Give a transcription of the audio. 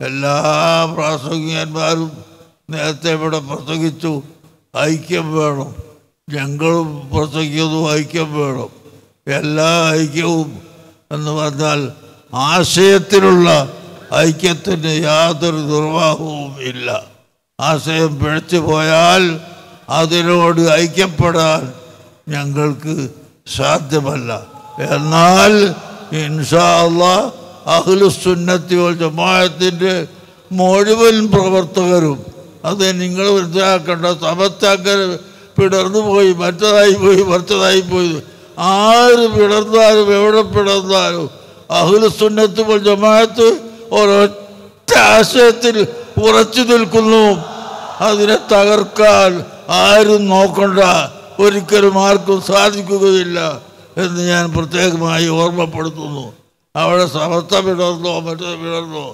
എല്ലാ പ്രാസംഗികന്മാരും നേരത്തെ ഇവിടെ പ്രസംഗിച്ചു, ഐക്യം വേണം. ഞങ്ങളും പ്രസംഗിക്കുന്നു, ഐക്യം വേണം. എല്ലാ ഐക്യവും എന്ന് പറഞ്ഞാൽ ആശയത്തിലുള്ള ഐക്യത്തിന് യാതൊരു നിർവാഹവും ഇല്ല. ആശയം പിഴച്ചു പോയാൽ അതിനോട് ഐക്യപ്പെടാൻ ഞങ്ങൾക്ക് സാധ്യമല്ല. എന്നാൽ ഇൻഷാ അല്ലാഹ് അഹ്ലുസുന്നത്തി വൽ ജമാഅത്തിൻ്റെ മുഴുവൻ പ്രവർത്തകരും, അത് നിങ്ങൾ മനസ്സിലാക്കേണ്ട, സമസ്താക്കൾ പിടർന്നു പോയി, മറ്റതായി പോയി ആര് പിടർന്നാലും എവിടെ പിടർന്നാലും അഹ്ലുസുന്നത്തി വൽ ജമാഅത്ത് ഒരൊറ്റ ആശയത്തിൽ ഉറച്ചു നിൽക്കുന്നു. അതിനെ തകർക്കാൻ ആരും നോക്കണ്ട, ഒരിക്കലും ആർക്കും സാധിക്കുകയില്ല എന്ന് ഞാൻ പ്രത്യേകമായി ഓർമ്മപ്പെടുത്തുന്നു. അവിടെ സമസ്ത പിടർന്നോ മറ്റത് പിടർന്നോ